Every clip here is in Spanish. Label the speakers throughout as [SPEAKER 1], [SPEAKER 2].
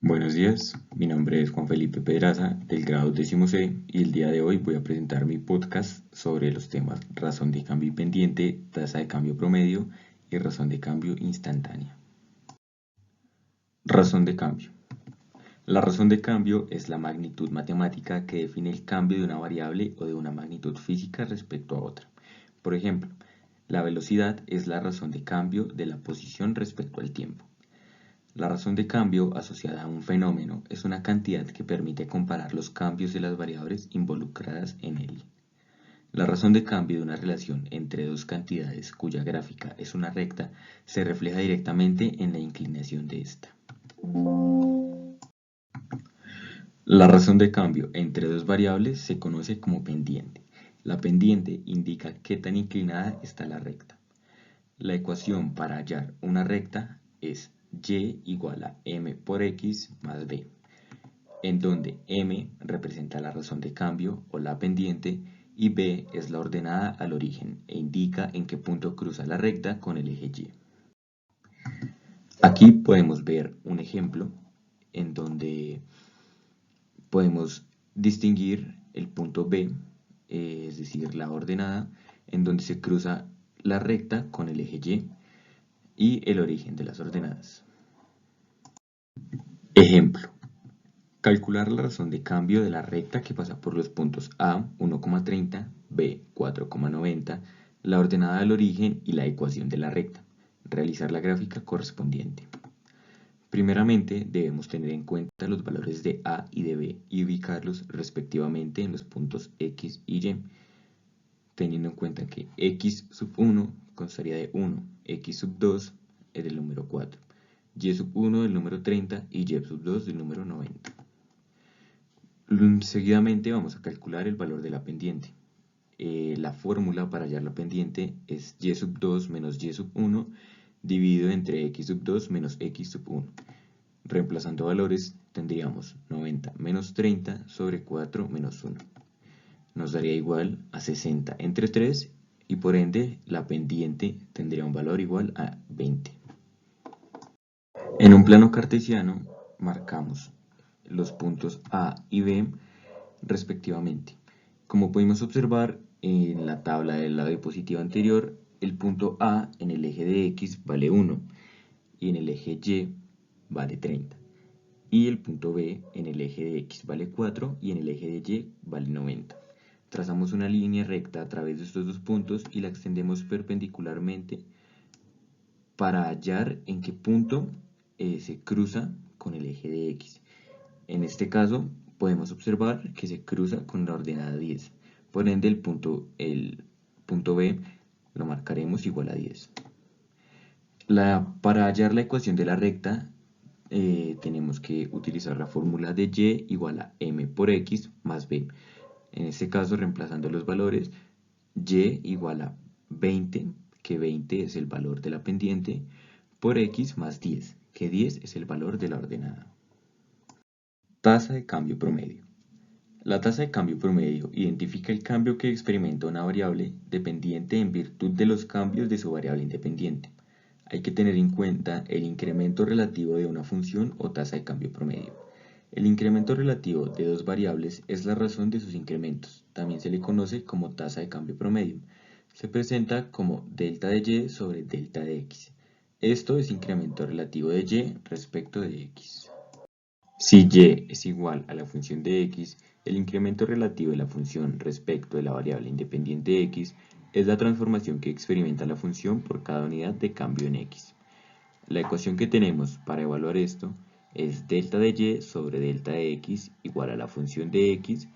[SPEAKER 1] Buenos días, mi nombre es Juan Felipe Pedraza del grado 10C y el día de hoy voy a presentar mi podcast sobre los temas razón de cambio pendiente, tasa de cambio promedio y razón de cambio instantánea. Razón de cambio. La razón de cambio es la magnitud matemática que define el cambio de una variable o de una magnitud física respecto a otra. Por ejemplo, la velocidad es la razón de cambio de la posición respecto al tiempo. La razón de cambio asociada a un fenómeno es una cantidad que permite comparar los cambios de las variables involucradas en él. La razón de cambio de una relación entre dos cantidades cuya gráfica es una recta se refleja directamente en la inclinación de esta. La razón de cambio entre dos variables se conoce como pendiente. La pendiente indica qué tan inclinada está la recta. La ecuación para hallar una recta es y igual a m por x más b, en donde m representa la razón de cambio o la pendiente y b es la ordenada al origen e indica en qué punto cruza la recta con el eje y. Aquí podemos ver un ejemplo en donde podemos distinguir el punto b, es decir, la ordenada, en donde se cruza la recta con el eje y el origen de las ordenadas. Ejemplo. Calcular la razón de cambio de la recta que pasa por los puntos A 1,30, B 4,90, la ordenada del origen y la ecuación de la recta. Realizar la gráfica correspondiente. Primeramente debemos tener en cuenta los valores de A y de B y ubicarlos respectivamente en los puntos X y Y, teniendo en cuenta que X sub 1 constaría de 1, X sub 2 es del número 4, Y sub 1 del número 30 y Y sub 2 del número 90. Seguidamente vamos a calcular el valor de la pendiente. La fórmula para hallar la pendiente es y sub 2 menos y sub 1 dividido entre x sub 2 menos x sub 1. Reemplazando valores tendríamos 90 menos 30 sobre 4 menos 1. Nos daría igual a 60 entre 3 y por ende la pendiente tendría un valor igual a 20. En un plano cartesiano marcamos los puntos A y B respectivamente. Como pudimos observar en la tabla del lado diapositiva anterior, el punto A en el eje de X vale 1 y en el eje Y vale 30. Y el punto B en el eje de X vale 4 y en el eje de Y vale 90. Trazamos una línea recta a través de estos dos puntos y la extendemos perpendicularmente para hallar en qué punto se cruza con el eje de X. En este caso podemos observar que se cruza con la ordenada 10. Por ende el punto B lo marcaremos igual a 10. Para hallar la ecuación de la recta tenemos que utilizar la fórmula de y igual a m por x más b. En este caso, reemplazando los valores, y igual a 20, que 20 es el valor de la pendiente, por x más 10, que 10 es el valor de la ordenada. Tasa de cambio promedio. La tasa de cambio promedio identifica el cambio que experimenta una variable dependiente en virtud de los cambios de su variable independiente. Hay que tener en cuenta el incremento relativo de una función o tasa de cambio promedio. El incremento relativo de dos variables es la razón de sus incrementos. También se le conoce como tasa de cambio promedio. Se presenta como delta de y sobre delta de x. Esto es incremento relativo de y respecto de x. Si y es igual a la función de x, el incremento relativo de la función respecto de la variable independiente x es la transformación que experimenta la función por cada unidad de cambio en x. La ecuación que tenemos para evaluar esto es delta de y sobre delta de x igual a la función de x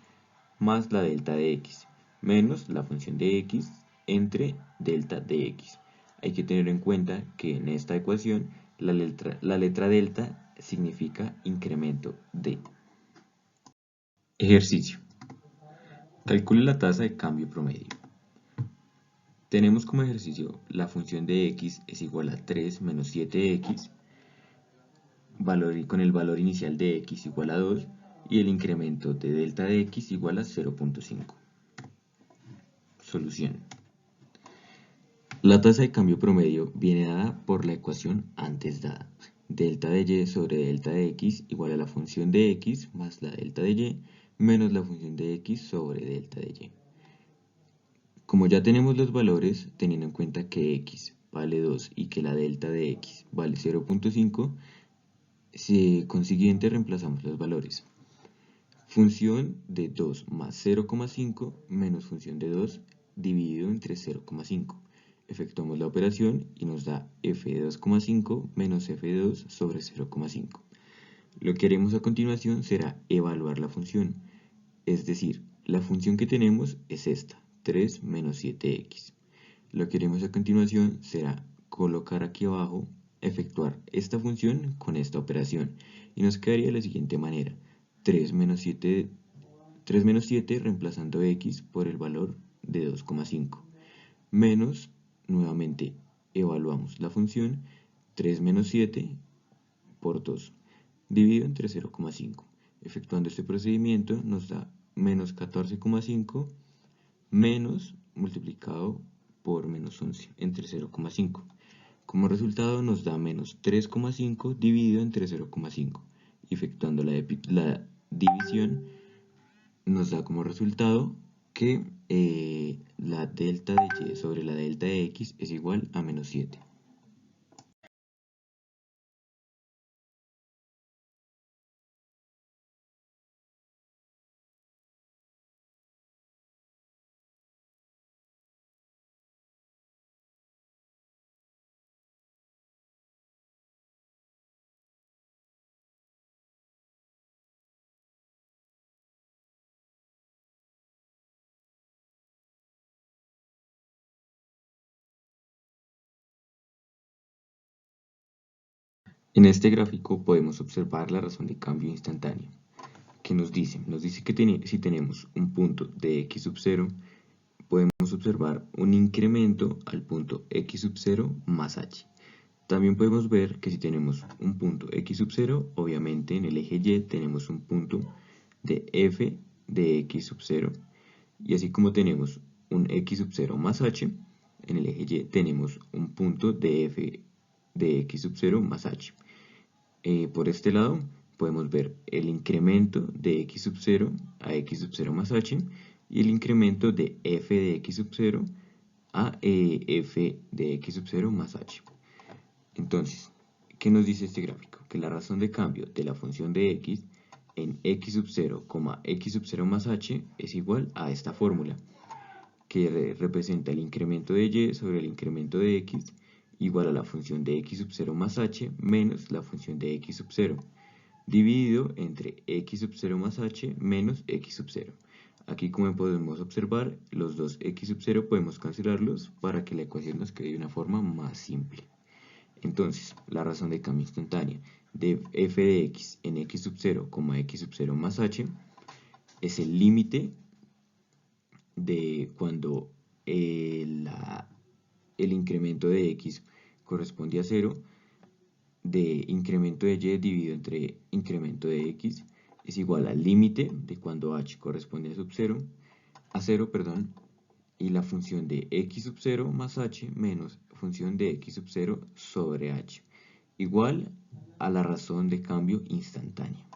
[SPEAKER 1] más la delta de x menos la función de x entre delta de x. Hay que tener en cuenta que en esta ecuación la letra delta significa incremento de. Ejercicio. Calcule la tasa de cambio promedio. Tenemos como ejercicio la función de x es igual a 3 menos 7x, con el valor inicial de x igual a 2 y el incremento de delta de x igual a 0.5. Solución. La tasa de cambio promedio viene dada por la ecuación antes dada. delta de y sobre delta de x igual a la función de x más la delta de y menos la función de x sobre delta de y. Como ya tenemos los valores, teniendo en cuenta que x vale 2 y que la delta de x vale 0.5, consiguiente reemplazamos los valores. Función de 2 más 0,5 menos función de 2 dividido entre 0,5. Efectuamos la operación y nos da f de 2,5 menos f de 2 sobre 0,5. Lo que haremos a continuación será evaluar la función, es decir, la función que tenemos es esta, 3 menos 7x. Lo que haremos a continuación será colocar aquí abajo, efectuar esta función con esta operación, y nos quedaría de la siguiente manera: 3 menos 7 reemplazando x por el valor de 2,5, menos, nuevamente evaluamos la función, 3 menos 7 por 2, dividido entre 0,5. Efectuando este procedimiento nos da menos 14,5 menos multiplicado por menos 11 entre 0,5. Como resultado nos da menos 3,5 dividido entre 0,5. Efectuando la división nos da como resultado que la delta de y sobre la delta de x es igual a menos 7. En este gráfico podemos observar la razón de cambio instantáneo, que nos dice que si tenemos un punto de x sub 0, podemos observar un incremento al punto x sub 0 más h. También podemos ver que si tenemos un punto x sub 0, obviamente en el eje y tenemos un punto de f de x sub 0, y así como tenemos un x sub 0 más h, en el eje y tenemos un punto de f de x sub 0 más h. Por este lado podemos ver el incremento de x sub 0 a x sub 0 más h y el incremento de f de x sub 0 a f de x sub 0 más h. Entonces, ¿qué nos dice este gráfico? Que la razón de cambio de la función de x en x sub 0, x sub 0 más h es igual a esta fórmula, que representa el incremento de y sobre el incremento de x igual a la función de x sub 0 más h menos la función de x sub 0, dividido entre x sub 0 más h menos x sub 0. Aquí, como podemos observar, los dos x sub 0 podemos cancelarlos para que la ecuación nos quede de una forma más simple. Entonces, la razón de cambio instantánea de f de x en x sub 0, x sub 0 más h es el límite de cuando el incremento de x corresponde a 0, de incremento de y dividido entre incremento de x es igual al límite de cuando h corresponde a 0, y la función de x sub 0 más h menos función de x sub 0 sobre h, igual a la razón de cambio instantánea.